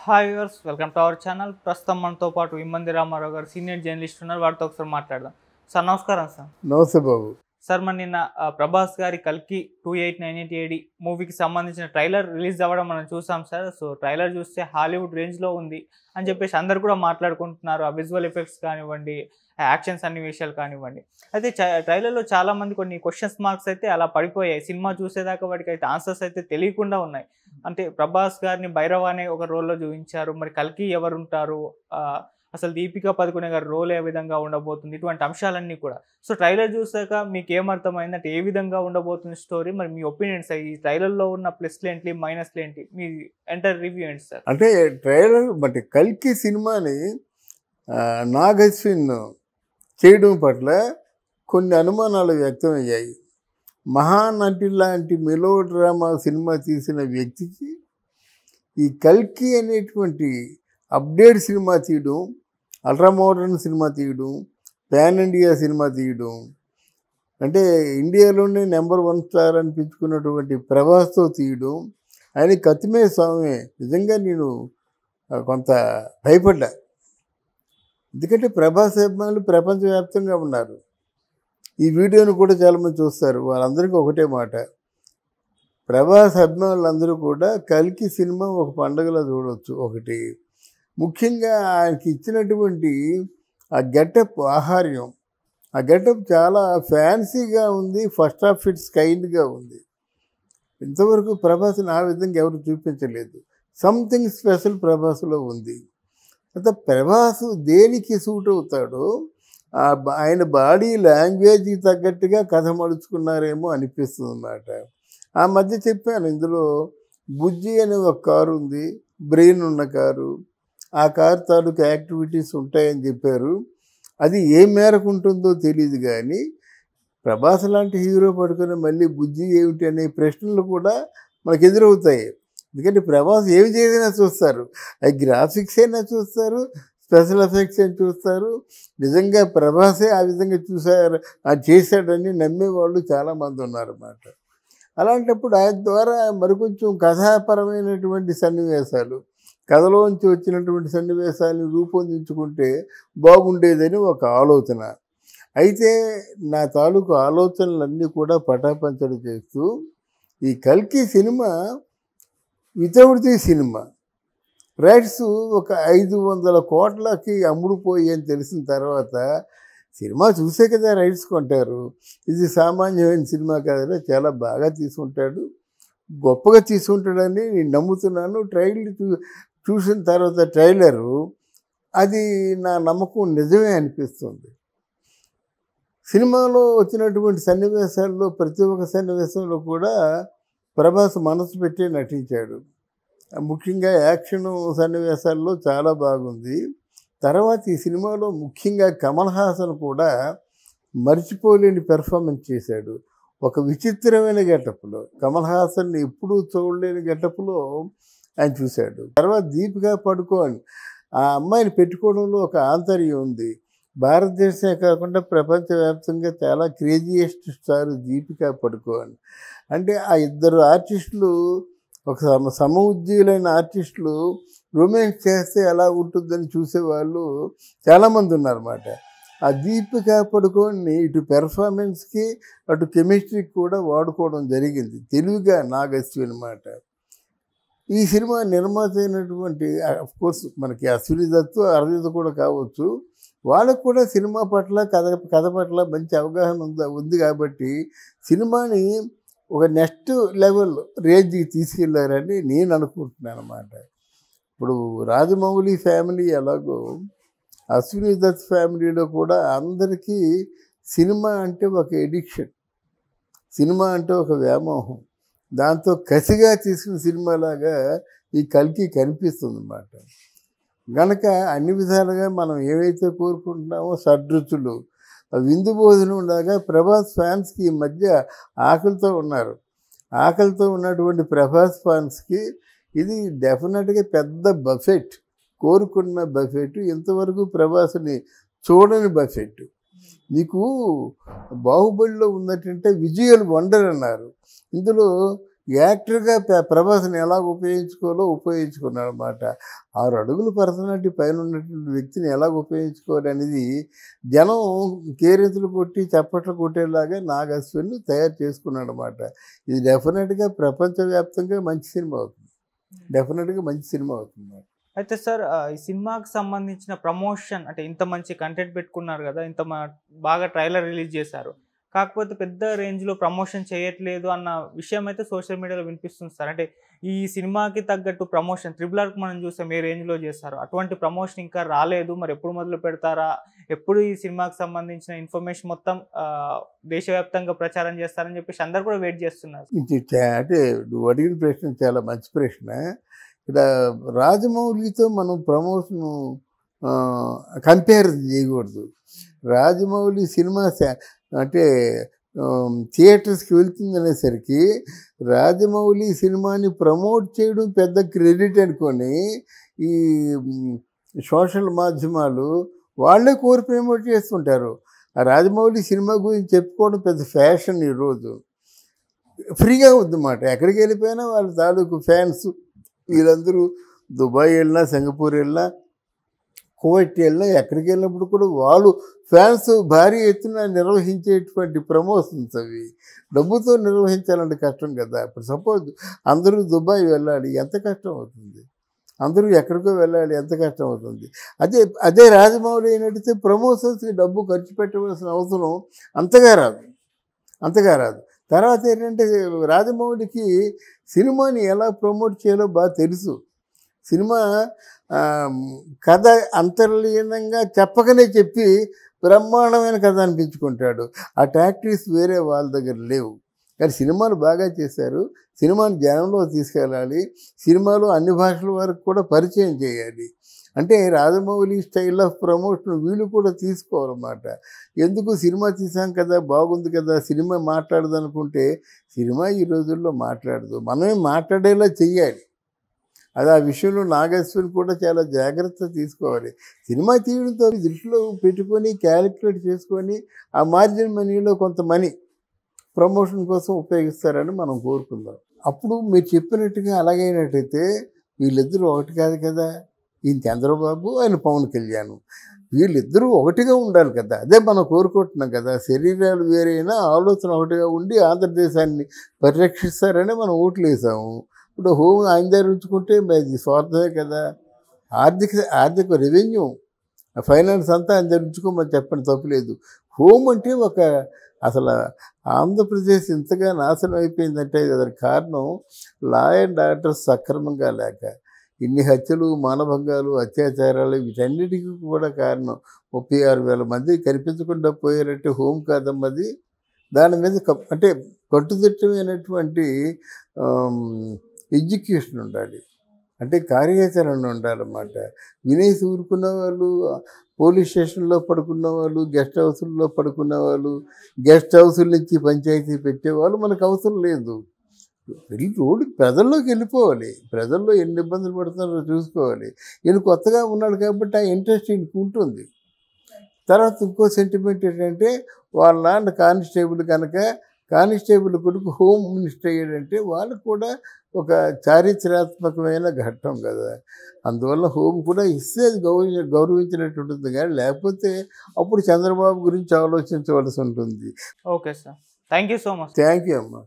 Hi viewers, welcome to our channel. ప్రస్తుతం మనతో పాటు ఇమ్మంది రామారావు గారు సీనియర్ జర్నలిస్ట్ ఉన్నారు. వారితో ఒకసారి మాట్లాడదాం. సార్ నమస్కారం సార్. నమస్తే బాబు. సార్ మన నిన్న ప్రభాస్ గారి కల్కి 2898 మూవీకి సంబంధించిన ట్రైలర్ రిలీజ్ అవ్వడం మనం చూసాం సార్. సో ట్రైలర్ చూస్తే హాలీవుడ్ రేంజ్లో ఉంది అని చెప్పేసి అందరు కూడా మాట్లాడుకుంటున్నారు. ఆ విజువల్ ఎఫెక్ట్స్ కానివ్వండి, యాక్షన్ సన్నివేశాలు కానివ్వండి. అయితే ట్రైలర్లో చాలామంది కొన్ని క్వశ్చన్స్ మార్క్స్ అయితే అలా పడిపోయాయి. సినిమా చూసేదాకా వాటికి అయితే ఆన్సర్స్ అయితే తెలియకుండా ఉన్నాయి. అంటే ప్రభాస్ గారిని భైరవ అనే ఒక రోల్లో చూపించారు. మరి కల్కి ఎవరుంటారు, అసలు దీపికా పదుకునే గారి రోల్ ఏ విధంగా ఉండబోతుంది, ఇటువంటి అంశాలన్నీ కూడా. సో ట్రైలర్ చూసాక మీకు ఏమర్థమైందంటే ఏ విధంగా ఉండబోతుంది స్టోరీ, మరి మీ ఒపీనియన్స్ ఈ ట్రైలర్లో ఉన్న ప్లస్లు ఏంటి, మైనస్లు ఏంటి, మీ ఎంటర్ రివ్యూ ఏంటి సార్? అంటే ట్రైలర్ బట్టి కల్కి సినిమాని నాగ్ అశ్విన్ చేయడం పట్ల కొన్ని అనుమానాలు వ్యక్తమయ్యాయి. మహానటి లాంటి మెలో డ్రామా సినిమా తీసిన వ్యక్తికి ఈ కల్కి అనేటువంటి అప్డేట్ సినిమా తీయడం, అల్ట్రా మోడర్న్ సినిమా తీయడం, పాన్ ఇండియా సినిమా తీయడం, అంటే ఇండియాలోనే నెంబర్ 1 స్టార్ అనిపించుకున్నటువంటి ప్రభాస్తో తీయడం, ఆయన కత్తిమే స్వామి. నిజంగా నేను కొంత భయపడ్డా. ఎందుకంటే ప్రభాస్ అభిమానులు ప్రపంచవ్యాప్తంగా ఉన్నారు. ఈ వీడియోను కూడా చాలామంది చూస్తారు. వాళ్ళందరికీ ఒకటే మాట, ప్రభాస్ అభిమానులందరూ కూడా కల్కి సినిమా ఒక పండుగలో చూడవచ్చు. ఒకటి ముఖ్యంగా ఆయనకి ఇచ్చినటువంటి ఆ గెటప్, ఆహార్యం, ఆ గెటప్ చాలా ఫ్యాన్సీగా ఉంది. ఫస్ట్ ఆఫ్ ఇట్స్ కైండ్గా ఉంది. ఇంతవరకు ప్రభాస్ని ఆ విధంగా ఎవరు చూపించలేదు. సంథింగ్ స్పెషల్ ప్రభాస్లో ఉంది. అయితే ప్రభాస్ దేనికి సూట్ అవుతాడో ఆయన బాడీ లాంగ్వేజ్కి తగ్గట్టుగా కథ మలుచుకున్నారేమో అనిపిస్తుంది అన్నమాట. ఆ మధ్య చెప్పాను, ఇందులో బుజ్జి అనే ఒక కారు ఉంది, బ్రెయిన్ ఉన్న కారు. ఆ కారు తాలూకు యాక్టివిటీస్ ఉంటాయని చెప్పారు. అది ఏ మేరకు ఉంటుందో తెలియదు. కానీ ప్రభాస్ లాంటి హీరో పడుకుని మళ్ళీ బుజ్జి ఏమిటి అనే ప్రశ్నలు కూడా మనకు ఎదురవుతాయి. ఎందుకంటే ప్రభాస్ ఏమి చేసినా చూస్తారు. అది గ్రాఫిక్స్ అయినా చూస్తారు, స్పెషల్ ఎఫెక్ట్స్ అని చూస్తారు. నిజంగా ప్రభాసే ఆ విధంగా చూశారు, అది చేశాడని నమ్మేవాళ్ళు చాలామంది ఉన్నారన్నమాట. అలాంటప్పుడు ఆయన ద్వారా మరికొంచెం కథాపరమైనటువంటి సన్నివేశాలు, కథలోంచి వచ్చినటువంటి సన్నివేశాలను రూపొందించుకుంటే బాగుండేదని ఒక ఆలోచన. అయితే నా తాలూకు ఆలోచనలన్నీ కూడా పటాపంచలు చేస్తూ ఈ కల్కి cinema without the cinema rights ఒక 500 కోట్లకి అమ్ముడుపోయి అని తెలిసిన తర్వాత సినిమా చూసే కదా రైట్స్ కొంటారు. ఇది సామాన్యమైన సినిమా కాదని చాలా బాగా తీసుకుంటాడు, గొప్పగా తీసుకుంటాడని నేను నమ్ముతున్నాను. చూసిన తర్వాత ట్రైలరు అది నా నమ్మకం నిజమే అనిపిస్తుంది. సినిమాలో వచ్చినటువంటి సన్నివేశాల్లో ప్రతి ఒక్క సన్నివేశంలో కూడా ప్రభాస్ మనసు పెట్టి నటించాడు. ముఖ్యంగా యాక్షన్ సన్నివేశాల్లో చాలా బాగుంది. తర్వాత ఈ సినిమాలో ముఖ్యంగా కమల్ హాసన్ కూడా మర్చిపోలేని పెర్ఫార్మెన్స్ చేశాడు. ఒక విచిత్రమైన గెటప్లో, కమల్ హాసన్ని ఎప్పుడూ చూడలేని గెటప్లో ఆయన చూశాడు. తర్వాత దీపికా పడుకోన్, ఆ అమ్మాయిని పెట్టుకోవడంలో ఒక ఆంతర్యం ఉంది. భారతదేశమే కాకుండా ప్రపంచవ్యాప్తంగా చాలా క్రేజియెస్ట్ స్టార్ దీపికా పడుకోన్. అంటే ఆ ఇద్దరు ఆర్టిస్టులు, ఒక సమఉజ్జీలైన ఆర్టిస్టులు రొమాన్స్ చేస్తే ఎలా ఉంటుందని చూసేవాళ్ళు చాలామంది ఉన్నారన్నమాట. ఆ దీపికా పడుకోని ఇటు పెర్ఫార్మెన్స్కి అటు కెమిస్ట్రీకి కూడా వాడుకోవడం జరిగింది తెలివిగా నాగ్ అశ్విన్ అన్నమాట. ఈ సినిమా నిర్మాత అయినటువంటి అఫ్కోర్స్ మనకి అశ్విని దత్తు, అరవింద్ కూడా కావచ్చు. వాళ్ళకు కూడా సినిమా పట్ల, కథ పట్ల మంచి అవగాహన ఉంది కాబట్టి సినిమాని ఒక నెక్స్ట్ లెవెల్ రేంజ్కి తీసుకెళ్లారని నేను అనుకుంటున్నాను అన్నమాట. ఇప్పుడు రాజమౌళి ఫ్యామిలీ ఎలాగో అశ్విని దత్ ఫ్యామిలీలో కూడా అందరికీ సినిమా అంటే ఒక ఎడిక్షన్, సినిమా అంటే ఒక వ్యామోహం. దాంతో కసిగా తీసిన సినిమాలాగా ఈ కల్కి కనిపిస్తుంది అన్నమాట. కనుక అన్ని విధాలుగా మనం ఏవైతే కోరుకుంటున్నామో షడ్రుచులు, విందు భోజనం లాగా ప్రభాస్ ఫ్యాన్స్కి ఈ మధ్య ఆకలితో ఉన్నారు. ఆకలితో ఉన్నటువంటి ప్రభాస్ ఫ్యాన్స్కి ఇది డెఫినెట్గా పెద్ద బఫెట్, కోరుకున్న బఫెట్. ఇంతవరకు ప్రభాస్ని చూడని బఫెట్. నీకు బాహుబలిలో ఉన్నట్టంటే విజువల్ వండర్ అన్నారు. ఇందులో యాక్టర్గా ప్రభాస్ని ఎలా ఉపయోగించుకోవాలో ఉపయోగించుకున్నాడు అనమాట. 6 అడుగుల పర్సనాలిటీ పైన ఉన్నటువంటి వ్యక్తిని ఎలాగ ఉపయోగించుకోవాలి అనేది జనం కేరింతలు కొట్టి చప్పట్లు కొట్టేలాగా నాగ్ అశ్విన్ తయారు చేసుకున్నాడు అనమాట. ఇది డెఫినెట్గా ప్రపంచవ్యాప్తంగా మంచి సినిమా అవుతుంది. డెఫినెట్గా మంచి సినిమా అవుతుంది. అయితే సార్ ఈ సినిమాకి సంబంధించిన ప్రమోషన్ అంటే ఇంత మంచి కంటెంట్ పెట్టుకున్నారు కదా, ఇంత బాగా ట్రైలర్ రిలీజ్ చేశారు, కాకపోతే పెద్ద రేంజ్లో ప్రమోషన్ చేయట్లేదు అన్న విషయం అయితే సోషల్ మీడియాలో వినిపిస్తుంది సార్. అంటే ఈ సినిమాకి తగ్గట్టు ప్రమోషన్ RRRకి మనం చూసాం ఏ రేంజ్లో చేస్తారు, అటువంటి ప్రమోషన్ ఇంకా రాలేదు. మరి ఎప్పుడు మొదలు పెడతారా, ఎప్పుడు ఈ సినిమాకి సంబంధించిన ఇన్ఫర్మేషన్ మొత్తం దేశవ్యాప్తంగా ప్రచారం చేస్తారని చెప్పేసి అందరు కూడా వెయిట్ చేస్తున్నారు. అంటే నువ్వు అడిగిన ప్రశ్న చాలా మంచి ప్రశ్న. ఇక్కడ రాజమౌళితో మనం ప్రమోషన్ కంపేర్ చేయకూడదు. రాజమౌళి సినిమా అంటే థియేటర్స్కి వెళ్తుంది అనేసరికి రాజమౌళి సినిమాని ప్రమోట్ చేయడం పెద్ద క్రెడిట్ అనుకొని ఈ సోషల్ మాధ్యమాలు వాళ్ళే కోరి ప్రమోట్ చేస్తుంటారు. ఆ రాజమౌళి సినిమా గురించి చెప్పుకోవడం పెద్ద ఫ్యాషన్ ఈరోజు. ఫ్రీగా ఉందన్నమాట. ఎక్కడికి వెళ్ళిపోయినా వాళ్ళ తాలూకు ఫ్యాన్స్ వీళ్ళందరూ దుబాయ్ వెళ్ళినా, సింగపూర్ వెళ్ళినా, కువైట్ వెళ్ళినా, ఎక్కడికి వెళ్ళినప్పుడు కూడా వాళ్ళు ఫ్యాన్స్ భారీ ఎత్తున నిర్వహించేటువంటి ప్రమోషన్స్ అవి. డబ్బుతో నిర్వహించాలంటే కష్టం కదా. ఇప్పుడు సపోజ్ అందరూ దుబాయ్ వెళ్ళాలి, ఎంత కష్టం అవుతుంది. అందరూ ఎక్కడికో వెళ్ళాలి, ఎంత కష్టం అవుతుంది. అదే రాజమౌళి అయినట్టయితే ప్రమోషన్స్కి డబ్బు ఖర్చు పెట్టవలసిన అవసరం అంతగా రాదు. తర్వాత ఏంటంటే రాజమౌళికి సినిమాని ఎలా ప్రమోట్ చేయాలో బాగా తెలుసు. సినిమా కథ అంతర్లీనంగా చెప్పకనే చెప్పి బ్రహ్మాండమైన కథ అనిపించుకుంటాడు. ఆ టాక్టిక్స్ వేరే వాళ్ళ దగ్గర లేవు. కానీ సినిమాలు బాగా చేశారు. సినిమాని జనంలో తీసుకెళ్ళాలి. సినిమాలో అన్ని భాషల వరకు కూడా పరిచయం చేయాలి. అంటే రాజమౌళి స్టైల్ ఆఫ్ ప్రమోషన్ వీళ్ళు కూడా తీసుకోవాలన్నమాట. ఎందుకు సినిమా తీసాం కదా, బాగుంది కదా, సినిమా మాట్లాడదు అనుకుంటే సినిమా ఈ రోజుల్లో మాట్లాడదు. మనమే మాట్లాడేలా చెయ్యాలి. అది ఆ విషయంలో నాగ్ అశ్విన్ కూడా చాలా జాగ్రత్త తీసుకోవాలి. సినిమా తీయడంతో దృష్టిలో పెట్టుకొని క్యాలిక్యులేట్ చేసుకొని ఆ మార్జిన్ మనీలో కొంత మనీ ప్రమోషన్ కోసం ఉపయోగిస్తారని మనం కోరుకుందాం. అప్పుడు మీరు చెప్పినట్టుగా అలాగైనట్టయితే వీళ్ళిద్దరూ ఒకటి కాదు కదా. ఈయన చంద్రబాబు, ఆయన పవన్ కళ్యాణ్, వీళ్ళిద్దరూ ఒకటిగా ఉండాలి కదా. అదే మనం కోరుకుంటున్నాం కదా. శరీరాలు వేరైనా ఆలోచన ఒకటిగా ఉండి ఆంధ్రదేశాన్ని పరిరక్షిస్తారని మనం ఓట్లు వేసాము. ఇప్పుడు హోమ్ ఆయన దగ్గర ఉంచుకుంటే అది స్వార్థమే కదా. ఆర్థిక రెవెన్యూ ఫైనాన్స్ అంతా ఆయన దగ్గర ఉంచుకోమని చెప్పని తప్పులేదు. హోమ్ అంటే అసలు ఆంధ్రప్రదేశ్ ఇంతగా నాశనం అయిపోయిందంటే దానికి కారణం లా అండ్ ఆర్డర్ సక్రమంగా లేక, ఇన్ని హత్యలు, మానభంగాలు, అత్యాచారాలు వీటన్నిటికీ కూడా కారణం 36,000 మంది కనిపించకుండా పోయారంటే హోమ్ కాదమ్మది. దాని మీద అంటే కట్టుదిట్టమైనటువంటి ఎడ్యుకేషన్ ఉండాలి. అంటే కార్యాచరణ ఉండాలన్నమాట. వినేసి ఊరుకున్న వాళ్ళు, పోలీస్ స్టేషన్లో పడుకున్న వాళ్ళు, గెస్ట్ హౌస్ల్లో పడుకున్న వాళ్ళు, గెస్ట్ హౌసుల నుంచి పంచాయతీ పెట్టేవాళ్ళు మనకు అవసరం లేదు. రోడ్డు ప్రజల్లోకి వెళ్ళిపోవాలి. ప్రజల్లో ఎన్ని ఇబ్బందులు పడుతున్నారో చూసుకోవాలి. ఈయన కొత్తగా ఉన్నాడు కాబట్టి ఆ ఇంట్రెస్ట్ ఈయనకు ఉంటుంది. తర్వాత ఇంకో సెంటిమెంట్ ఏంటంటే వాళ్ళ నాన్న కానిస్టేబుల్ కనుక కానిస్టేబుల్ కొడుకు హోమ్ మినిస్టర్ అయ్యాడంటే వాళ్ళకు కూడా ఒక చారిత్రాత్మకమైన ఘట్టం కదా. అందువల్ల హోమ్ కూడా ఇస్తే అది గౌరవించినట్టు ఉంటుంది. కానీ లేకపోతే అప్పుడు చంద్రబాబు గురించి ఆలోచించవలసి ఉంటుంది. Okay sir, thank you so much. Thank you అమ్మా.